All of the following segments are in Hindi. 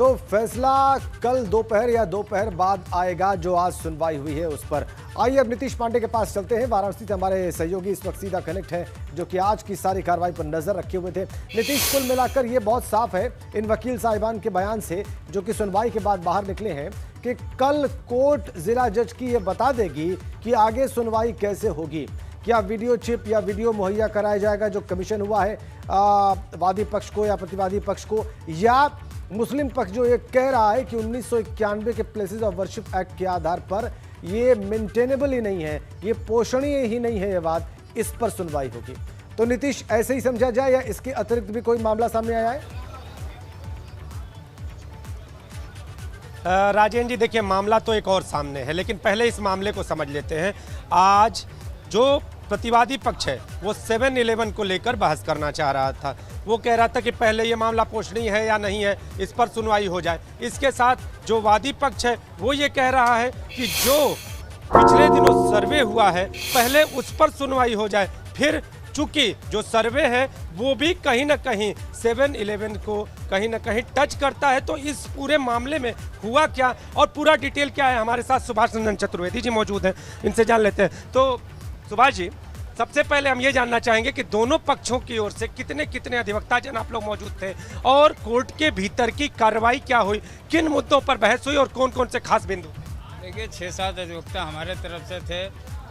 तो फैसला कल दोपहर या दोपहर बाद आएगा, जो आज सुनवाई हुई है उस पर। आइए अब नीतीश पांडे के पास चलते हैं। वाराणसी से हमारे सहयोगी इस वक्त सीधा कनेक्ट है, जो कि आज की सारी कार्रवाई पर नजर रखे हुए थे। नीतीश, कुल मिलाकर ये बहुत साफ है इन वकील साहिबान के बयान से, जो कि सुनवाई के बाद बाहर निकले हैं, कि कल कोर्ट जिला जज की ये बता देगी कि आगे सुनवाई कैसे होगी। क्या वीडियो चिप या वीडियो मुहैया कराया जाएगा जो कमीशन हुआ है वादी पक्ष को या प्रतिवादी पक्ष को, या मुस्लिम पक्ष जो ये कह रहा है कि 1991 के प्लेसेस ऑफ वर्शिप एक्ट के आधार पर ये मेंटेनेबल ही नहीं है, ये पोषणीय ही नहीं है, ये बात, इस पर सुनवाई होगी। तो नीतीश, ऐसे ही समझा जाए या इसके अतिरिक्त भी कोई मामला सामने आया है? राजेंद्र जी, देखिए, मामला तो एक और सामने है, लेकिन पहले इस मामले को समझ लेते हैं। आज जो प्रतिवादी पक्ष है वो 7-11 को लेकर बहस करना चाह रहा था। वो कह रहा था कि पहले ये मामला पोषणीय है या नहीं है, इस पर सुनवाई हो जाए। इसके साथ जो वादी पक्ष है वो ये कह रहा है कि जो पिछले दिनों सर्वे हुआ है पहले उस पर सुनवाई हो जाए। फिर चूंकि जो सर्वे है वो भी कहीं ना कहीं 7-11 को कहीं ना कहीं टच करता है, तो इस पूरे मामले में हुआ क्या और पूरा डिटेल क्या है, हमारे साथ सुभाष नंदन चतुर्वेदी जी मौजूद हैं, इनसे जान लेते हैं। तो सुभाष जी, सबसे पहले हम ये जानना चाहेंगे कि दोनों पक्षों की ओर से कितने अधिवक्ता जन आप लोग मौजूद थे और कोर्ट के भीतर की कार्रवाई क्या हुई, किन मुद्दों पर बहस हुई और कौन कौन से खास बिंदु? देखिए, 6-7 अधिवक्ता हमारे तरफ से थे,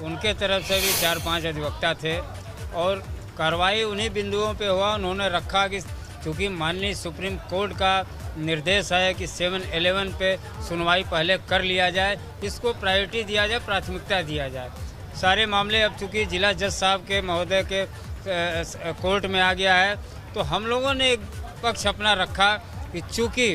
उनके तरफ से भी 4-5 अधिवक्ता थे और कार्रवाई उन्हीं बिंदुओं पे हुआ। उन्होंने रखा कि चूँकि माननीय सुप्रीम कोर्ट का निर्देश है कि 7-11 पे सुनवाई पहले कर लिया जाए, इसको प्रायोरिटी दिया जाए, प्राथमिकता दिया जाए। सारे मामले अब चूँकि जिला जज साहब के महोदय के कोर्ट में आ गया है, तो हम लोगों ने एक पक्ष अपना रखा कि चूँकि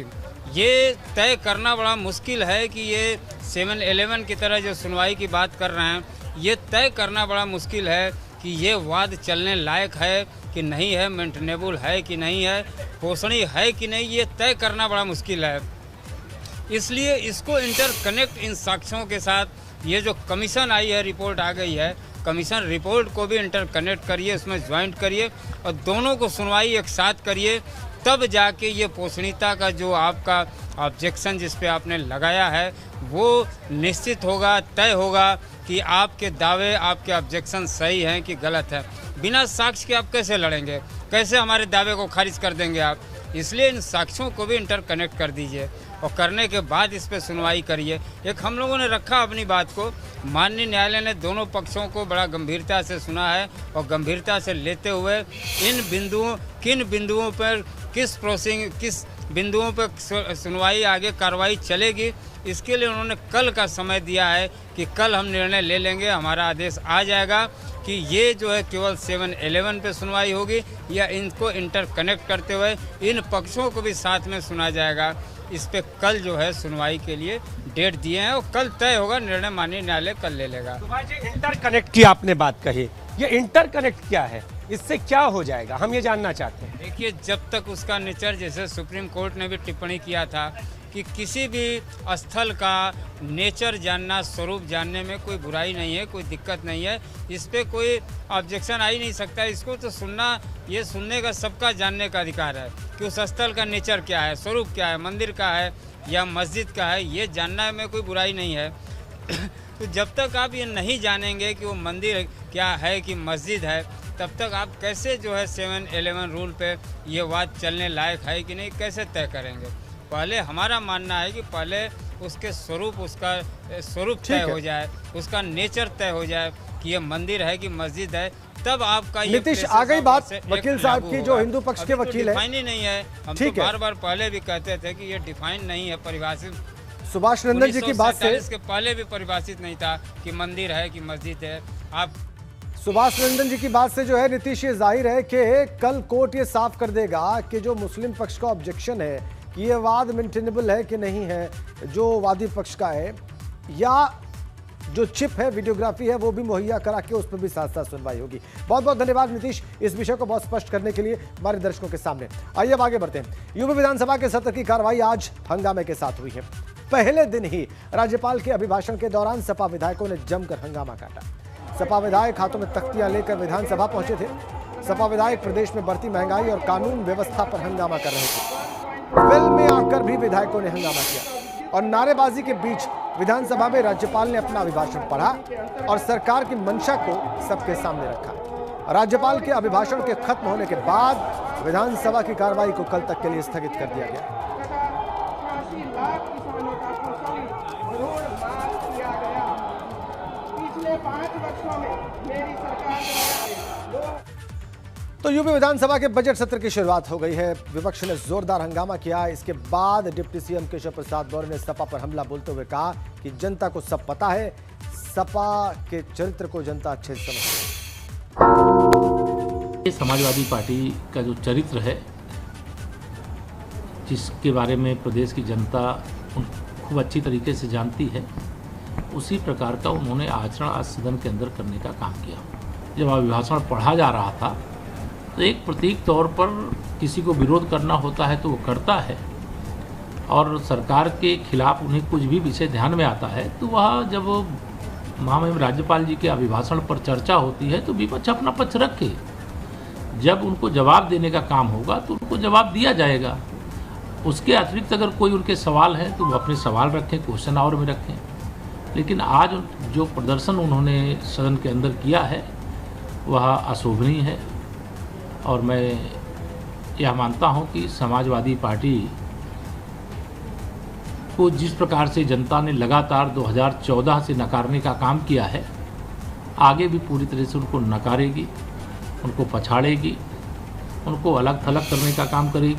ये तय करना बड़ा मुश्किल है कि ये 7-11 की तरह जो सुनवाई की बात कर रहे हैं, ये तय करना बड़ा मुश्किल है कि ये वाद चलने लायक है कि नहीं है, मेंटेनेबल है कि नहीं है, पोषणीय है कि नहीं, ये तय करना बड़ा मुश्किल है। इसलिए इसको इंटरकनेक्ट इन साक्ष्यों के साथ ये जो कमीशन आई है, रिपोर्ट आ गई है, कमीशन रिपोर्ट को भी इंटरकनेक्ट करिए, उसमें ज्वाइंट करिए और दोनों को सुनवाई एक साथ करिए, तब जाके ये पोषणीयता का जो आपका ऑब्जेक्शन जिस पे आपने लगाया है वो निश्चित होगा, तय होगा कि आपके दावे, आपके ऑब्जेक्शन सही हैं कि गलत है। बिना साक्ष्य के आप कैसे लड़ेंगे, कैसे हमारे दावे को खारिज कर देंगे आप? इसलिए इन साक्ष्यों को भी इंटरकनेक्ट कर दीजिए और करने के बाद इस पर सुनवाई करिए। एक हम लोगों ने रखा अपनी बात को, माननीय न्यायालय ने दोनों पक्षों को बड़ा गंभीरता से सुना है और गंभीरता से लेते हुए किन बिंदुओं पर किस बिंदुओं पर सुनवाई आगे कार्रवाई चलेगी, इसके लिए उन्होंने कल का समय दिया है कि कल हम निर्णय ले लेंगे। हमारा आदेश आ जाएगा कि ये जो है केवल 7-11 पे सुनवाई होगी या इनको इंटरकनेक्ट करते हुए इन पक्षों को भी साथ में सुना जाएगा। इस पे कल जो है सुनवाई के लिए डेट दिए हैं और कल तय होगा, निर्णय माननीय न्यायालय कल ले लेगा। इंटरकनेक्ट की आपने बात कही, ये इंटरकनेक्ट क्या है, इससे क्या हो जाएगा, हम ये जानना चाहते हैं। देखिए, जब तक उसका नेचर, जैसे सुप्रीम कोर्ट ने भी टिप्पणी किया था कि किसी भी स्थल का नेचर जानना, स्वरूप जानने में कोई बुराई नहीं है, कोई दिक्कत नहीं है, इस पे कोई ऑब्जेक्शन आ ही नहीं सकता। इसको तो सुनना, ये सुनने का सबका जानने का अधिकार है कि उस स्थल का नेचर क्या है, स्वरूप क्या है, मंदिर का है या मस्जिद का है, ये जानना में कोई बुराई नहीं है। तो जब तक आप ये नहीं जानेंगे कि वो मंदिर क्या है कि मस्जिद है, तब तक आप कैसे जो है 7-11 रूल पे ये बात चलने लायक है कि नहीं, कैसे तय करेंगे? पहले हमारा मानना है कि पहले उसके उसका स्वरूप तय हो जाए, उसका नेचर तय हो जाए कि ये मंदिर है कि मस्जिद है, तब आपका ये नीतीश, आ गई बात वकील साहब की, जो हिंदू पक्ष के वकील है। डिफाइन ही नहीं है, हम तो बार पहले भी कहते थे कि ये डिफाइन नहीं है, परिभाषित। सुभाष नंदन जी की बात से इसके पहले भी परिभाषित नहीं था कि मंदिर है कि मस्जिद है। आप सुभाष नंदन जी की बात से जो है नीतीश, ये जाहिर है कि कल कोर्ट ये साफ कर देगा कि जो मुस्लिम पक्ष का ऑब्जेक्शन है कि ये वाद मेंटेनेबल है कि नहीं है, जो वादी पक्ष का है, या जो चिप है, वीडियोग्राफी है, वो भी मुहैया करा के उस पर भी साथ साथ सुनवाई होगी। बहुत बहुत धन्यवाद नीतीश, इस विषय को बहुत स्पष्ट करने के लिए हमारे दर्शकों के सामने। आइए अब आगे बढ़ते हैं। यूपी विधानसभा के सत्र की कार्रवाई आज हंगामे के साथ हुई है। पहले दिन ही राज्यपाल के अभिभाषण के दौरान सपा विधायकों ने जमकर हंगामा काटा। सपा विधायक हाथों में तख्तियां लेकर विधानसभा पहुंचे थे। सपा विधायक प्रदेश में बढ़ती महंगाई और कानून व्यवस्था पर हंगामा कर रहे थे। वेल में आकर भी विधायकों ने हंगामा किया और नारेबाजी के बीच विधानसभा में राज्यपाल ने अपना अभिभाषण पढ़ा और सरकार की मंशा को सबके सामने रखा। राज्यपाल के अभिभाषण के खत्म होने के बाद विधानसभा की कार्रवाई को कल तक के लिए स्थगित कर दिया गया। पिछले 5 वर्षों में मेरी सरकार तो यूपी विधानसभा के बजट सत्र की शुरुआत हो गई है। विपक्ष ने जोरदार हंगामा किया। इसके बाद डिप्टी सीएम केशव प्रसाद मौर्य ने सपा पर हमला बोलते हुए कहा कि जनता को सब पता है, सपा के चरित्र को जनता अच्छे से समझती है। समाजवादी पार्टी का जो चरित्र है, जिसके बारे में प्रदेश की जनता खूब अच्छी तरीके से जानती है, उसी प्रकार का उन्होंने आचरण आज सदन के अंदर करने का काम किया। जब अभिभाषण पढ़ा जा रहा था तो एक प्रतीक तौर पर किसी को विरोध करना होता है तो वो करता है, और सरकार के खिलाफ उन्हें कुछ भी विषय ध्यान में आता है तो वह जब महामहिम राज्यपाल जी के अभिभाषण पर चर्चा होती है तो विपक्ष अपना पक्ष रखे। जब उनको जवाब देने का काम होगा तो उनको जवाब दिया जाएगा। उसके अतिरिक्त अगर कोई उनके सवाल हैं तो वो अपने सवाल रखें, क्वेश्चन आवर में रखें। लेकिन आज जो प्रदर्शन उन्होंने सदन के अंदर किया है वह अशोभनीय है, और मैं यह मानता हूं कि समाजवादी पार्टी को जिस प्रकार से जनता ने लगातार 2014 से नकारने का काम किया है, आगे भी पूरी तरह से उनको नकारेगी, उनको पछाड़ेगी, उनको अलग थलग करने का काम करेगी।